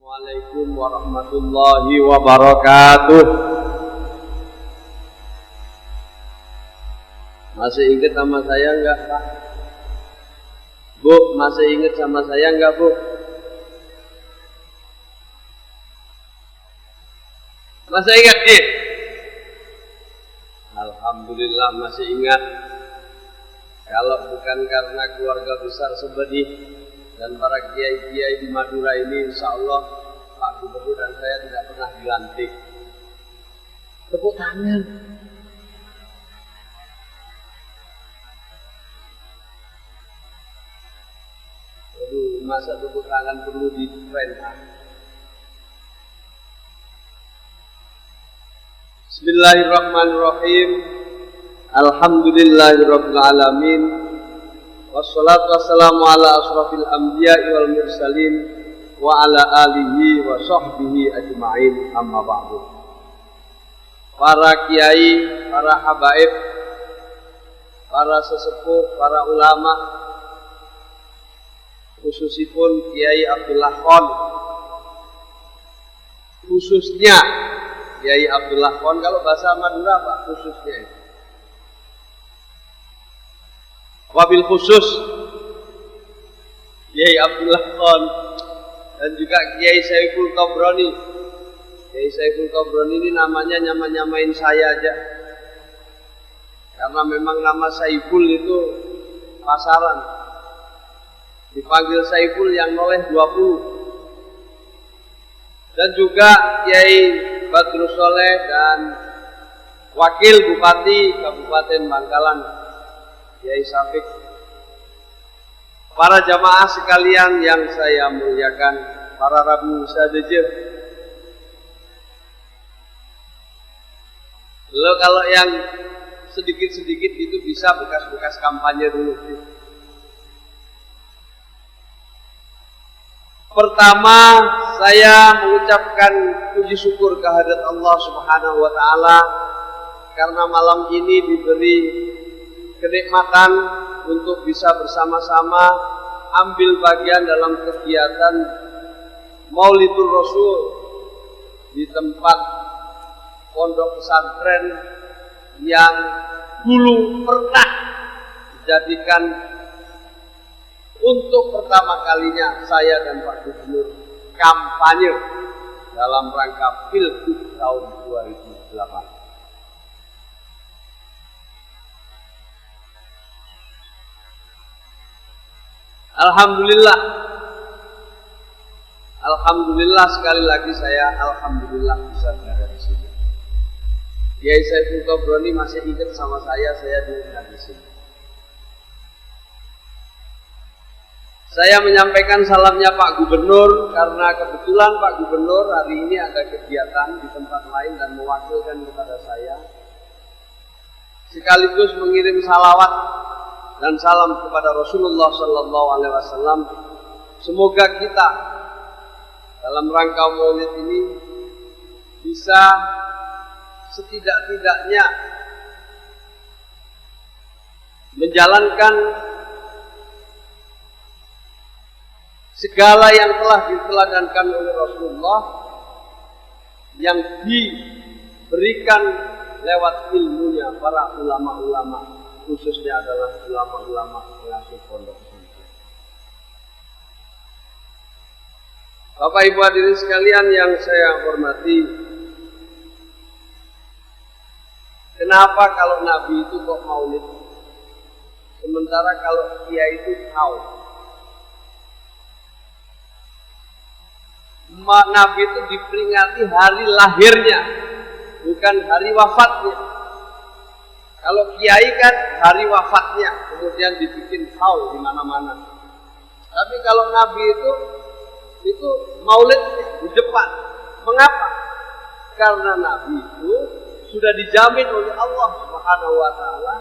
Assalamualaikum warahmatullahi wabarakatuh. Masih ingat sama saya enggak, Pak? Bu, masih ingat sama saya enggak, Bu? Masih ingat, Ki? Alhamdulillah masih ingat. Kalau bukan karena keluarga besar Sebedi dan para kiai-kiai di Madura ini, insya Allah Pak Gubernur dan saya tidak pernah dilantik. Tepuk tangan. Aduh, masa tepuk tangan perlu diperintah? Bismillahirrahmanirrahim. Alhamdulillahirabbil alamin. Wassalatu wassalamu ala asrafil anbiya'i wal mursalin wa ala alihi wa sahbihi ajma'in, amma ba'du. Para kiai, para habaib, para sesepuh, para ulama, khususipun Kiai Abdullah Khon, khususnya Kiai Abdullah Khon, kalau bahasa Madura Pak, khususnya itu. Wabil khusus Kiai Abdullah Khon dan juga Kiai Saiful Tobroni. Kiai Saiful Tobroni ini namanya nyamain saya aja, karena memang nama Saiful itu pasaran. Dipanggil Saiful yang noleh 20. Dan juga Kiai Badrus Soleh dan Wakil Bupati Kabupaten Bangkalan Kiai Syafiq. Para jamaah sekalian yang saya muliakan, para Rabu Sadejeh. Lo kalau yang sedikit-sedikit itu bisa bekas-bekas kampanye dulu. Pertama, saya mengucapkan puji syukur kehadirat Allah Subhanahu wa taala karena malam ini diberi kenikmatan untuk bisa bersama-sama ambil bagian dalam kegiatan Maulidul Rasul di tempat pondok pesantren yang dulu pernah dijadikan untuk pertama kalinya saya dan Pak Gubernur kampanye dalam rangka Pilgub tahun 2008. Alhamdulillah sekali lagi saya alhamdulillah bisa berada di sini. Kiai Saiful Tobroni masih ingat sama saya diundang di sini. Saya menyampaikan salamnya Pak Gubernur karena kebetulan Pak Gubernur hari ini ada kegiatan di tempat lain dan mewakilkan kepada saya, sekaligus mengirim salawat dan salam kepada Rasulullah Sallallahu Alaihi Wasallam. Semoga kita dalam rangka Maulid ini bisa setidak-tidaknya menjalankan segala yang telah diteladankan oleh Rasulullah yang diberikan lewat ilmunya para ulama-ulama, khususnya adalah ulama-ulama pengasuh pondok pesantren. Bapak Ibu hadirin sekalian yang saya hormati, kenapa kalau Nabi itu kok maulid, sementara kalau Kiai itu tahu? Nabi itu diperingati hari lahirnya, bukan hari wafatnya. Kalau Kiai kan hari wafatnya, kemudian dibikin haul di mana-mana. Tapi kalau Nabi itu maulidnya di depan. Mengapa? Karena Nabi itu sudah dijamin oleh Allah Subhanahu wa taala,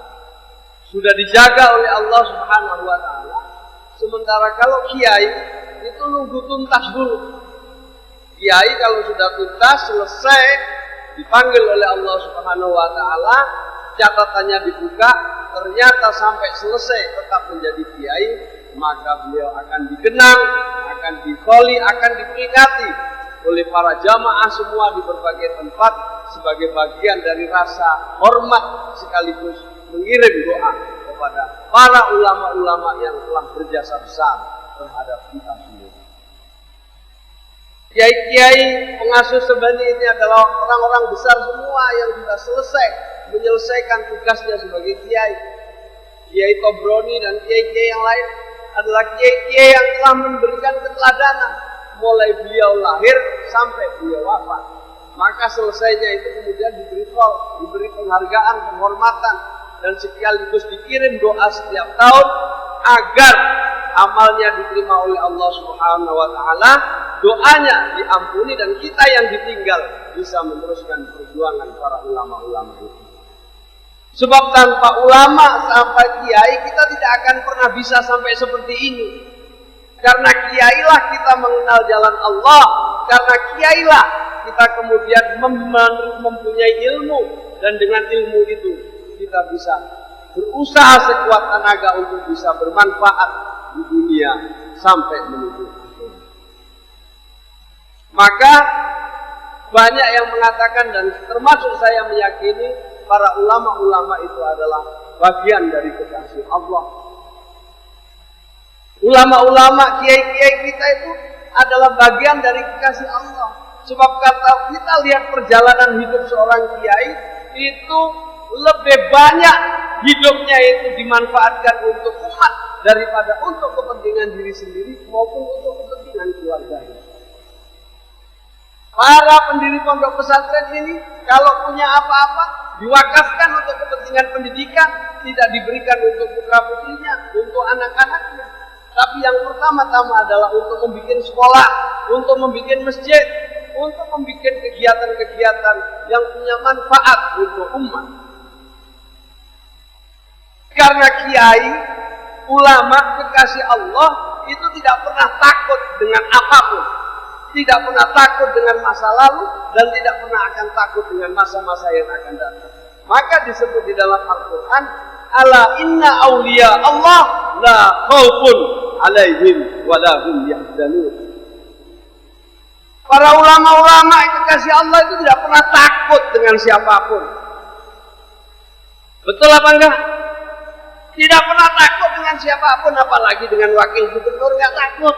sudah dijaga oleh Allah Subhanahu wa taala. Sementara kalau Kiai itu nunggu tuntas dulu. Kiai kalau sudah tuntas selesai dipanggil oleh Allah Subhanahu wa taala, catatannya dibuka, ternyata sampai selesai tetap menjadi kiai, maka beliau akan dikenang, akan dikholi, akan diperingati oleh para jamaah semua di berbagai tempat sebagai bagian dari rasa hormat sekaligus mengirim doa kepada para ulama-ulama yang telah berjasa besar terhadap kita semua. Kiai-kiai pengasuh sebani ini adalah orang-orang besar semua yang sudah selesai menyelesaikan tugasnya sebagai kiai. Kiai Tobroni dan kiai-kiai yang lain adalah kiai-kiai yang telah memberikan keteladanan mulai beliau lahir sampai beliau wafat. Maka selesainya itu kemudian diberi penghargaan, penghormatan, dan sekaligus dikirim doa setiap tahun agar amalnya diterima oleh Allah Subhanahu wa taala, doanya diampuni dan kita yang ditinggal bisa meneruskan perjuangan para ulama-ulama itu. Sebab tanpa ulama sampai kiai kita tidak akan pernah bisa sampai seperti ini. Karena kiailah kita mengenal jalan Allah, karena kiailah kita kemudian mempunyai ilmu, dan dengan ilmu itu kita bisa berusaha sekuat tenaga untuk bisa bermanfaat di dunia sampai menuju akhir. Maka banyak yang mengatakan dan termasuk saya meyakini para ulama-ulama itu adalah bagian dari kekasih Allah. Ulama-ulama, kiai-kiai kita itu adalah bagian dari kekasih Allah. Sebab kata kita lihat perjalanan hidup seorang kiai itu lebih banyak hidupnya itu dimanfaatkan untuk umat daripada untuk kepentingan diri sendiri maupun untuk kepentingan keluarganya. Para pendiri pondok pesantren ini kalau punya apa-apa diwakafkan untuk kepentingan pendidikan, tidak diberikan untuk putra-putrinya, untuk anak-anaknya. Tapi yang pertama-tama adalah untuk membuat sekolah, untuk membuat masjid, untuk membuat kegiatan-kegiatan yang punya manfaat untuk umat. Karena kiai, ulama, kekasih Allah itu tidak pernah takut dengan apapun. Tidak pernah takut dengan masa lalu dan tidak pernah akan takut dengan masa-masa yang akan datang. Maka disebut di dalam Al-Quran, ala inna awliya Allah la khawfun alaihim wa la hum yahzanun. Para ulama-ulama kekasih Allah itu tidak pernah takut dengan siapapun. Betul apa enggak? Tidak pernah takut dengan siapapun, apalagi dengan wakil gubernur enggak takut.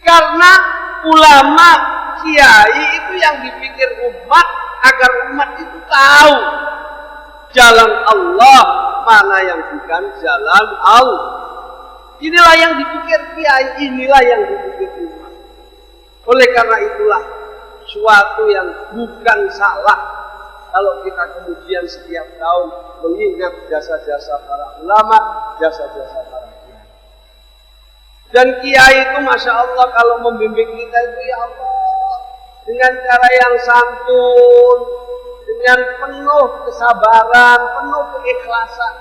Karena ulama, kiai itu yang dipikir umat agar umat itu tahu jalan Allah mana yang bukan jalan Allah. Inilah yang dipikir kiai, inilah yang dipikir umat. Oleh karena itulah suatu yang bukan salah kalau kita kemudian setiap tahun mengingat jasa-jasa para ulama, jasa-jasa para kiai. Dan kiai itu Masya Allah kalau membimbing kita itu ya Allah dengan cara yang santun, dengan penuh kesabaran, penuh keikhlasan.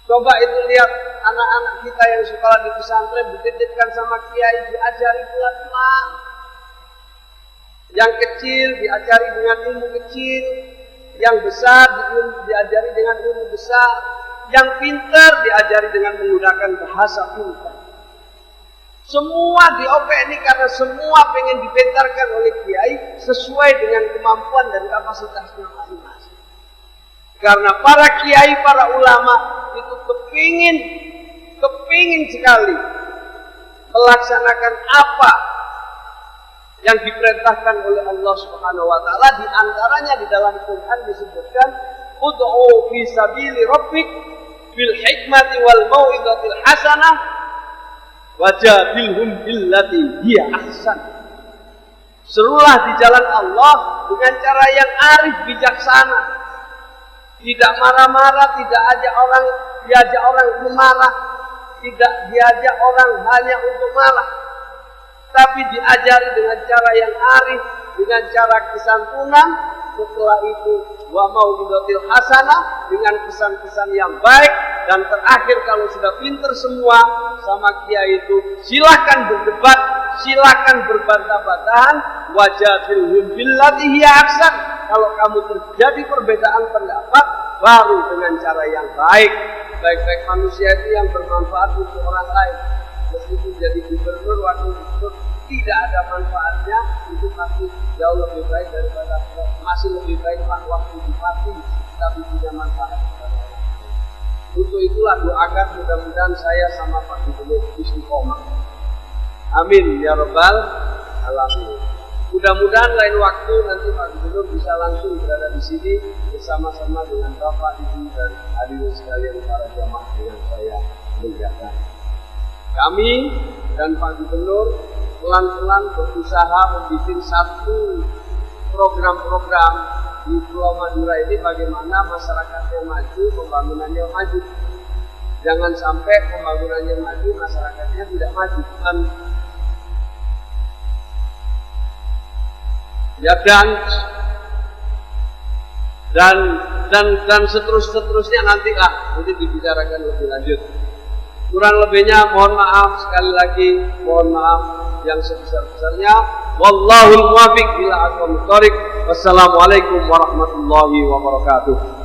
Coba itu lihat anak-anak kita yang sekolah di pesantren dititipkan sama kiai, diajari pelan-pelan. Yang kecil diajari dengan ilmu kecil, yang besar diajari dengan ilmu besar, yang pintar diajari dengan menggunakan bahasa pintar. Semua diopek ini karena semua pengen dipintarkan oleh kiai sesuai dengan kemampuan dan kapasitasnya masing-masing. Karena para kiai, para ulama itu kepingin sekali melaksanakan apa yang diperintahkan oleh Allah Subhanahu wa taala. Di antaranya di dalam Quran disebutkan ud'u fi sabili rabbik bil hikmati wal mau'izatil hasanah wajadilhum billati hiya ahsan. Serulah di jalan Allah dengan cara yang arif bijaksana. Tidak marah-marah, tidak diajak orang marah, tidak diajak orang hanya untuk marah. Tapi diajari dengan cara yang arif, dengan cara kesantunan. Setelah itu wa mau'izatil hasanah, dengan pesan-pesan yang baik. Dan terakhir kalau sudah pinter semua sama kiai itu, silakan berdebat, silakan berbantah-bantahan, wajadilhum billati hiya ahsan. Kalau kamu terjadi perbedaan pendapat, baru dengan cara yang baik. Baik-baik manusia itu yang bermanfaat untuk orang lain. meskipun jadi gubernur, wakil gubernur tidak ada manfaatnya, itu pasti jauh lebih baik daripada masih lebih baik waktu bupati tapi punya manfaat. Untuk itulah doakan mudah-mudahan saya sama Pak Gubernur istiqomah. Amin ya rabbal alamin. Mudah-mudahan lain waktu nanti Pak Gubernur bisa langsung berada di sini bersama-sama dengan Bapak, Ibu dan hadirin sekalian para jamaah yang saya muliakan. Kami dan Pak Gubernur pelan-pelan berusaha membuat satu program-program di Pulau Madura ini bagaimana masyarakatnya maju, pembangunannya maju. Jangan sampai pembangunannya maju, masyarakatnya tidak maju. Ya dan seterusnya nantilah dibicarakan lebih lanjut. Kurang lebihnya mohon maaf sekali lagi, mohon maaf yang sebesar-besarnya. Wallahul muwaffiq ila aqwamit thoriq. Wassalamualaikum warahmatullahi wabarakatuh.